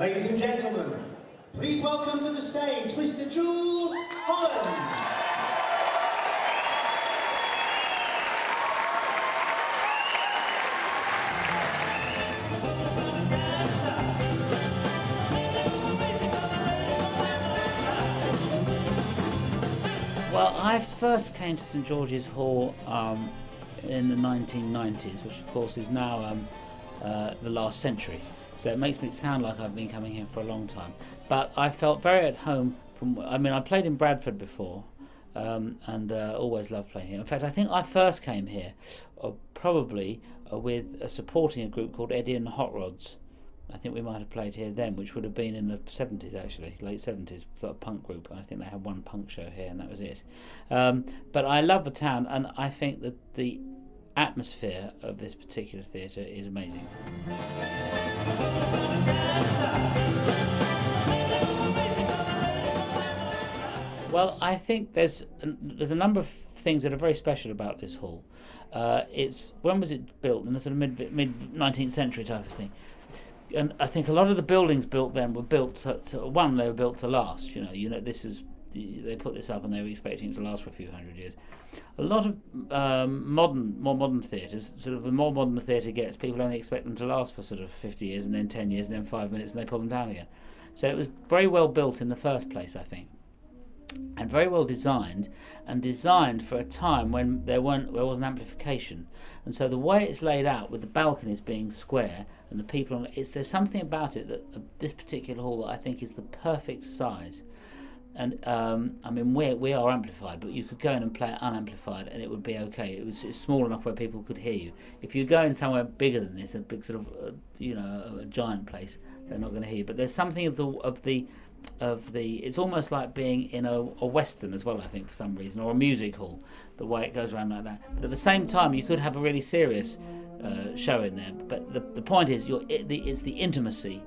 Ladies and gentlemen, please welcome to the stage Mr. Jools Holland. Well, I first came to St George's Hall in the 1990s, which of course is now the last century. So it makes me sound like I've been coming here for a long time. But I felt very at home I played in Bradford before and always loved playing here. In fact, I think I first came here probably with supporting a group called Eddie and the Hot Rods. I think we might have played here then, which would have been in the 70s actually, late 70s, sort of punk group. And I think they had one punk show here and that was it. But I love the town, and I think that the atmosphere of this particular theatre is amazing. Well, I think there's a number of things that are very special about this hall. When was it built? In the sort of mid 19th century type of thing. And I think a lot of the buildings built then were built they were built to last. They put this up and they were expecting it to last for a few hundred years. A lot of more modern theatres, sort of the more modern the theatre gets, people only expect them to last for sort of 50 years and then 10 years and then 5 minutes and they pull them down again. So it was very well built in the first place, I think, and very well designed, and designed for a time when there wasn't amplification. And so the way it's laid out, with the balconies being square and the people on it, there's something about it that this particular hall that I think is the perfect size. And we are amplified, but you could go in and play it unamplified and it would be okay. It's small enough where people could hear you. If you go in somewhere bigger than this, a big sort of a giant place, they're not going to hear you. But there's something of the it's almost like being in a western as well, I think, for some reason, or a music hall, the way it goes around like that. But at the same time, you could have a really serious show in there. But the point is, it's the intimacy.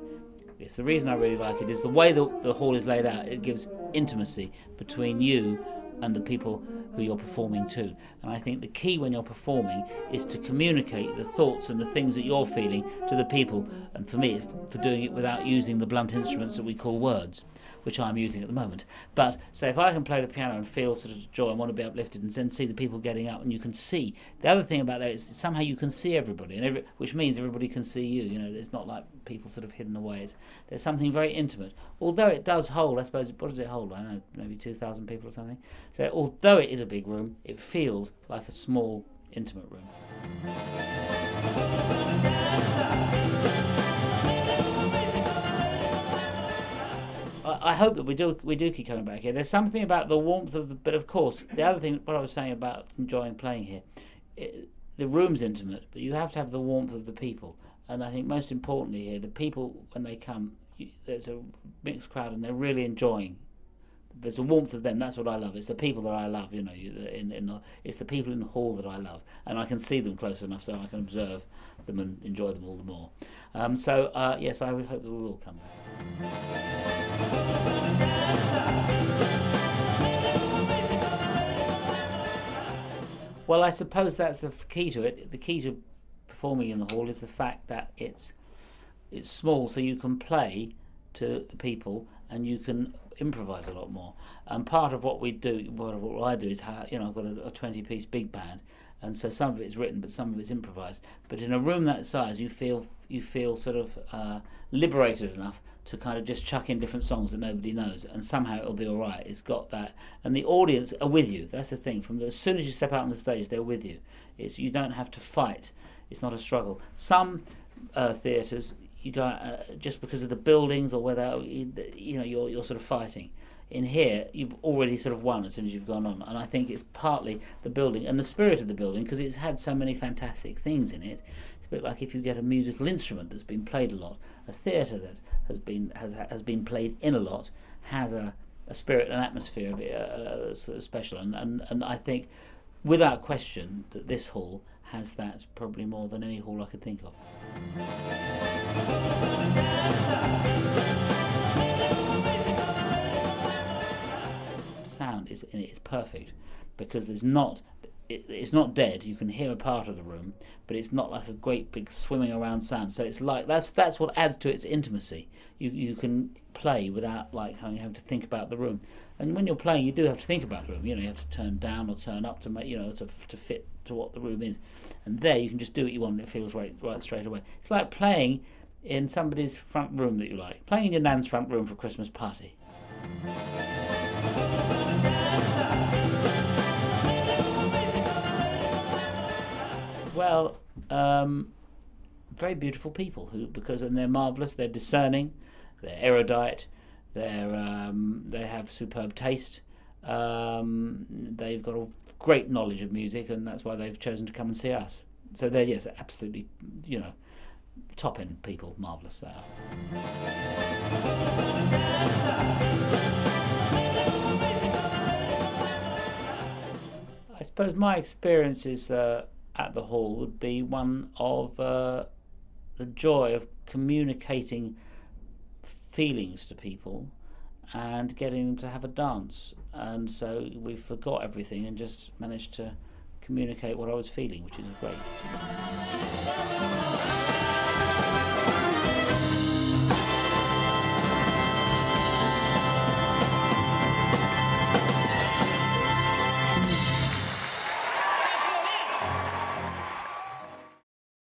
It's the reason I really like it is the way the hall is laid out. It gives intimacy between you and the people who you're performing to. And I think the key when you're performing is to communicate the thoughts and the things that you're feeling to the people. And for me, it's for doing it without using the blunt instruments that we call words, which I'm using at the moment. But so if I can play the piano and feel sort of joy and want to be uplifted, and then see the people getting up, and you can see. The other thing about that is somehow you can see everybody, and which means everybody can see you. It's not like people sort of hidden away. There's something very intimate. Although it does hold, I suppose, what does it hold? I don't know, maybe 2,000 people or something. So although it is a big room, it feels like a small, intimate room. I hope that we do keep coming back here. There's something about the warmth of but of course, the other thing, what I was saying about enjoying playing here, the room's intimate, but you have to have the warmth of the people. And I think most importantly here, the people, when they come, there's a mixed crowd and they're really enjoying. There's a warmth of them. That's what I love. It's the people that I love. It's the people in the hall that I love, and I can see them close enough so I can observe them and enjoy them all the more. Yes, I would hope that we will come back. Well, I suppose that's the key to it. The key to performing in the hall is the fact that it's small, so you can play to the people and you can improvise a lot more. And part of what we do, what I do, is I've got a 20-piece big band, and so some of it's written, but some of it's improvised. But in a room that size, you feel sort of liberated enough to kind of just chuck in different songs that nobody knows, and somehow it'll be all right. It's got that, and the audience are with you. That's the thing. As soon as you step out on the stage, they're with you. You don't have to fight. It's not a struggle. Some theatres, you go just because of the buildings or whether you're sort of fighting. In here, you've already sort of won as soon as you've gone on, and I think it's partly the building and the spirit of the building, because it's had so many fantastic things in it. It's a bit like if you get a musical instrument that's been played a lot. A theatre that has been played in a lot has a spirit and atmosphere of it sort of special, and I think without question that this hall has that probably more than any hall I could think of. Sound in it is perfect, because there's not it's not dead. You can hear a part of the room, but it's not like a great big swimming around sound. So it's like that's what adds to its intimacy. You can play without like having to think about the room. And when you're playing, you do have to think about the room. You have to turn down or turn up to make to fit to what the room is. And there you can just do what you want. And it feels right straight away. It's like playing in somebody's front room that you like. Playing in your nan's front room for a Christmas party. Well, very beautiful people because they're marvellous. They're discerning, they're erudite, they have superb taste. They've got a great knowledge of music, and that's why they've chosen to come and see us. So they're absolutely, top end people, marvellous. I suppose my experiences at the hall would be one of the joy of communicating feelings to people and getting them to have a dance. And so we forgot everything and just managed to communicate what I was feeling, which is great.